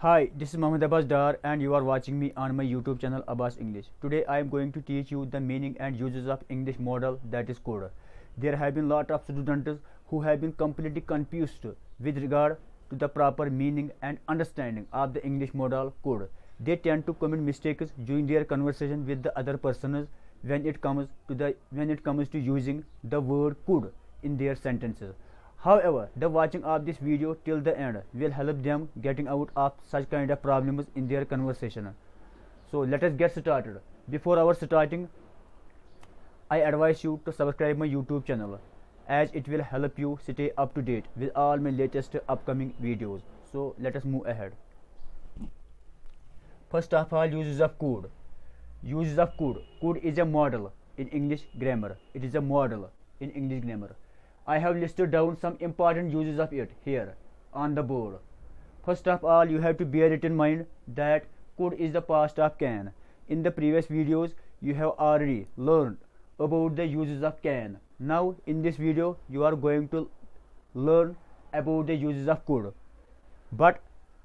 Hi, this is Mohammed Abbas Dar and you are watching me on my YouTube channel Abbas English. Today I am going to teach you the meaning and uses of English modal, that is code. There have been lot of students who have been completely confused with regard to the proper meaning and understanding of the English modal code. They tend to commit mistakes during their conversation with the other persons when it comes to using the word could in their sentences. However, the watching of this video till the end will help them getting out of such kind of problems in their conversation. So let us get started. Before our starting, I advise you to subscribe my YouTube channel as it will help you stay up to date with all my latest upcoming videos. So let us move ahead. First of all, uses of could. Uses of could. Could is a modal in English grammar. It is a modal in English grammar. I have listed down some important uses of it here on the board. First of all, you have to bear it in mind that could is the past of can. In the previous videos, you have already learned about the uses of can. Now, in this video, you are going to learn about the uses of could. But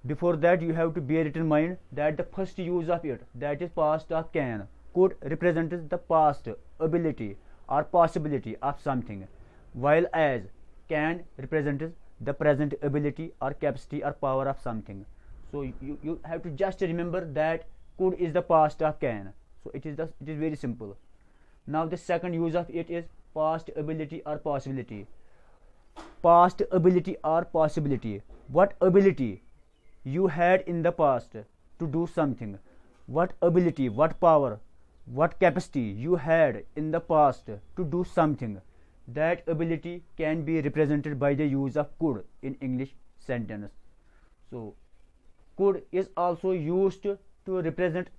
before that, you have to bear it in mind that the first use of it, that is past of can, could represents the past ability or possibility of something, while as can represents the present ability or capacity or power of something. So you have to just remember that could is the past of can. So it is very simple. Now the second use of it is past ability or possibility. Past ability or possibility. What ability you had in the past to do something? What ability, what power, what capacity you had in the past to do something? That ability can be represented by the use of could in English sentence. So could is also used to represent,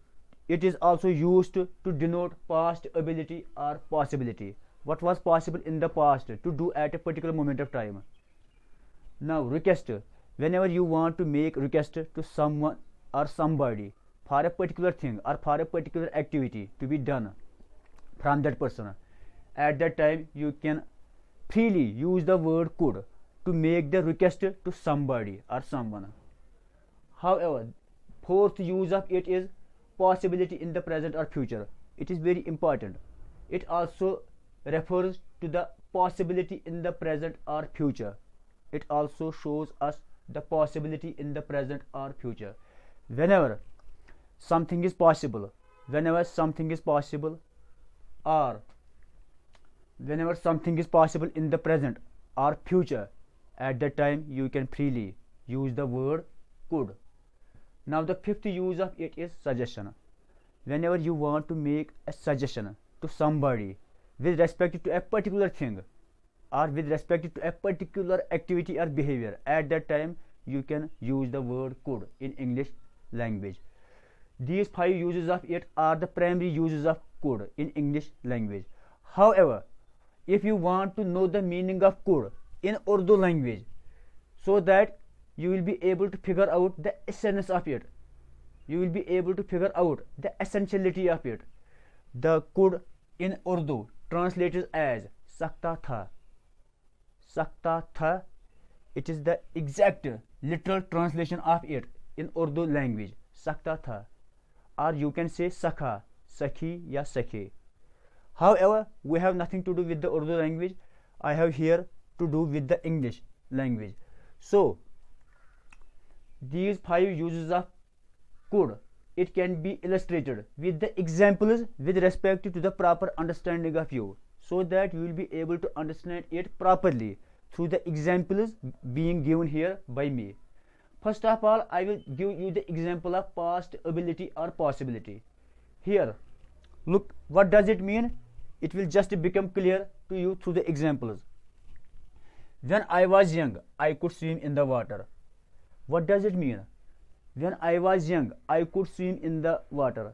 it is also used to denote past ability or possibility. What was possible in the past to do at a particular moment of time. Now request, whenever you want to make request to someone or somebody for a particular thing or for a particular activity to be done from that person, at that time you can freely use the word could to make the request to somebody or someone. However, fourth use of it is possibility in the present or future. It is very important. It also refers to the possibility in the present or future. It also shows us the possibility in the present or future. Whenever something is possible, whenever something is possible, or whenever something is possible in the present or future, at that time you can freely use the word could. Now the fifth use of it is suggestion. Whenever you want to make a suggestion to somebody with respect to a particular thing or with respect to a particular activity or behavior, at that time you can use the word could in English language. These five uses of it are the primary uses of could in English language. However, if you want to know the meaning of could in Urdu language, so that you will be able to figure out the essence of it, you will be able to figure out the essentiality of it. The could in Urdu translated as sakta tha. Sakta tha, it is the exact literal translation of it in Urdu language, sakta tha, or you can say sakha, sakhi ya sakhe. However, we have nothing to do with the Urdu language. I have here to do with the English language. So these five uses of could, it can be illustrated with the examples with respect to the proper understanding of you, so that you will be able to understand it properly through the examples being given here by me. First of all, I will give you the example of past ability or possibility. Here, look, what does it mean? It will just become clear to you through the examples. When I was young, I could swim in the water. What does it mean? When I was young, I could swim in the water.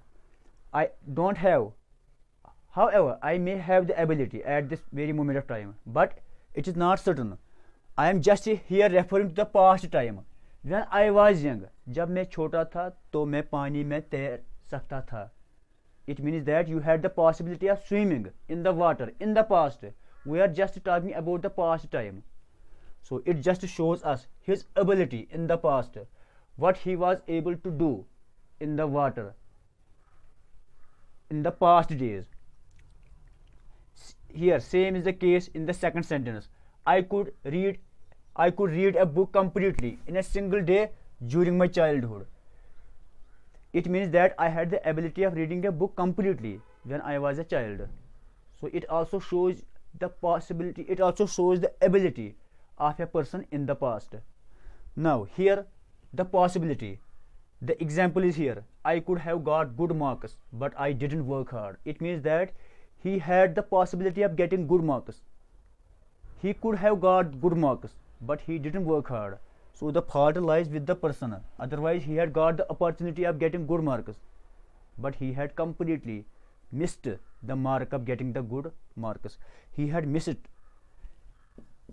I don't have. However, I may have the ability at this very moment of time, but it is not certain. I am just here referring to the past time. When I was young, जब मैं छोटा था तो मैं पानी में तैर सकता था. It means that you had the possibility of swimming in the water in the past. We are just talking about the past time. So it just shows us his ability in the past. what he was able to do in the water in the past days. Here same is the case in the second sentence. I could read a book completely in a single day during my childhood. It means that I had the ability of reading a book completely when I was a child. So it also shows the possibility, it also shows the ability of a person in the past. Now here the possibility, the example is here. I could have got good marks, but I didn't work hard. It means that he had the possibility of getting good marks. He could have got good marks, but he didn't work hard. So the fault lies with the person. Otherwise he had got the opportunity of getting good marks, but he had completely missed the mark of getting the good marks. He had missed it.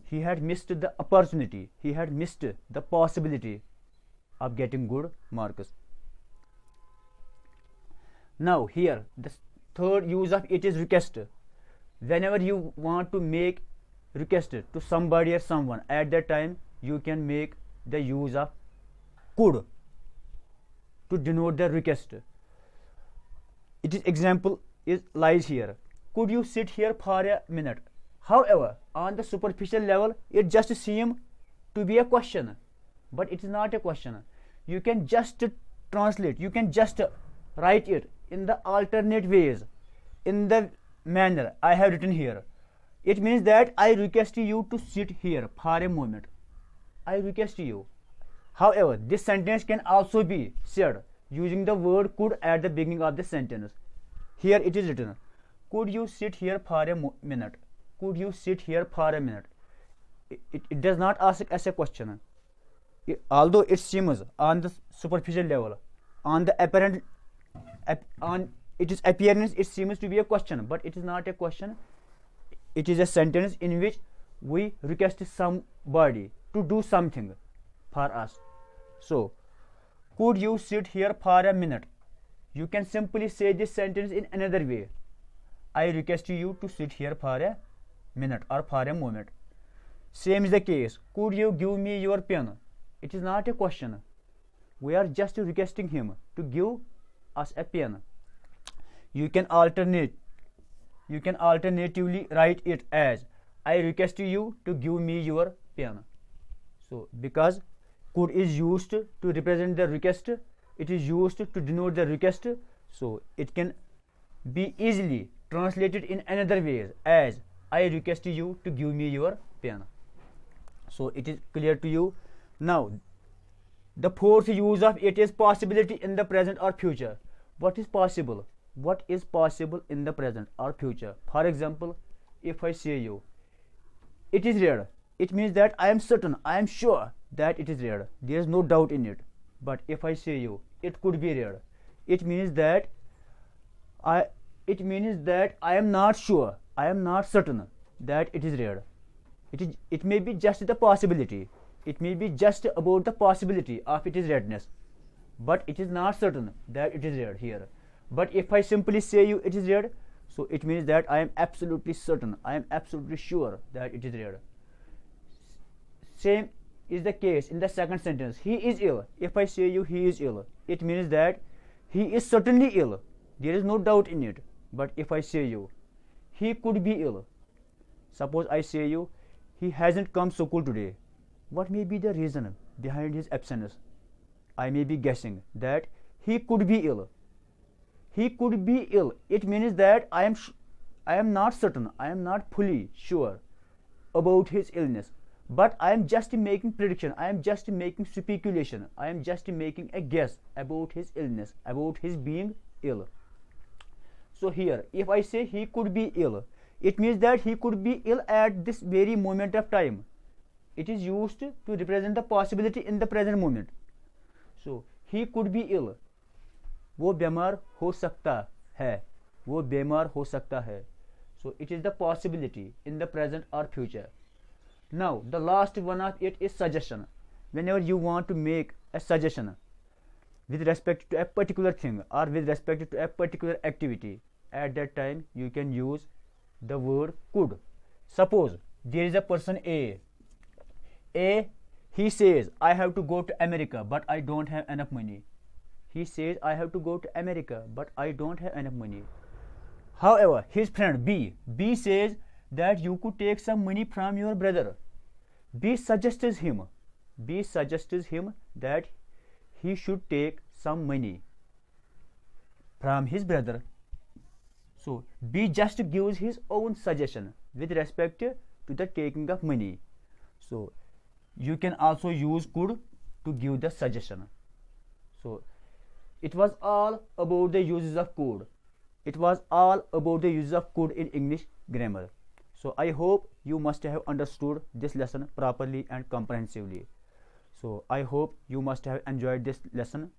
He had missed the opportunity. He had missed the possibility of getting good marks. Now here the third use of it is request. Whenever you want to make request to somebody or someone, at that time you can make the use of could to denote the request. It is example is lies here. Could you sit here for a minute? However, on the superficial level it just seems to be a question, but it is not a question. You can just translate, you can just write it in the alternate ways, in the manner I have written here. It means that I request you to sit here for a moment. I request you. However, this sentence can also be said using the word could at the beginning of the sentence. Here it is written, could you sit here for a minute? Could you sit here for a minute? It does not ask as a question. Although it seems on the superficial level, on the apparent, on its appearance, it seems to be a question, but it is not a question. It is a sentence in which we request somebody to do something for us. So, could you sit here for a minute? You can simply say this sentence in another way. I request you to sit here for a minute or for a moment. Same is the case. Could you give me your pen? It is not a question. We are just requesting him to give us a pen. You can alternatively write it as I request you to give me your pen. So because could is used to represent the request, it is used to denote the request, so it can be easily translated in another ways as I request you to give me your pen. So it is clear to you. Now the fourth use of it is possibility in the present or future. What is possible? What is possible in the present or future? For example, if I say you, it is red, it means that I am certain, I am sure that it is red. There is no doubt in it. But if I say you, it could be red, it means that I am not sure, I am not certain that it is red. It may be just the possibility. It may be just about the possibility of its redness, but it is not certain that it is red here. But if I simply say you it is red, so it means that I am absolutely certain, I am absolutely sure that it is red. Same is the case in the second sentence. He is ill. If I say you he is ill, it means that he is certainly ill. There is no doubt in it. But if I say you he could be ill, suppose I say you he hasn't come to school today. What may be the reason behind his absence? I may be guessing that he could be ill. He could be ill. It means that I am not certain, I am not fully sure about his illness, but I am just making prediction, I am just making speculation, I am just making a guess about his illness, about his being ill. So here, if I say he could be ill, it means that he could be ill at this very moment of time. It is used to represent the possibility in the present moment. So he could be ill. वो बीमार हो सकता है, वो बीमार हो सकता है. So it is the possibility in the present or future. Now the last one of it is suggestion. Whenever you want to make a suggestion with respect to a particular thing or with respect to a particular activity, at that time you can use the word could. Suppose there is a person A He says, I have to go to America, but I don't have enough money. He says, I have to go to America, but I don't have enough money. However, his friend B says that you could take some money from your brother. B suggests him that he should take some money from his brother. So B just gives his own suggestion with respect to the taking of money. So you can also use could to give the suggestion. So it was all about the uses of could. It was all about the use of could in English grammar. So I hope you must have understood this lesson properly and comprehensively. So I hope you must have enjoyed this lesson.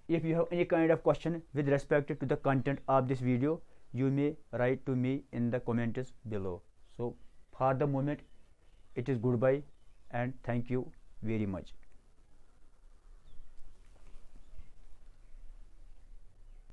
If you have any kind of question with respect to the content of this video, you may write to me in the comments below. So for the moment, it is goodbye and thank you very much.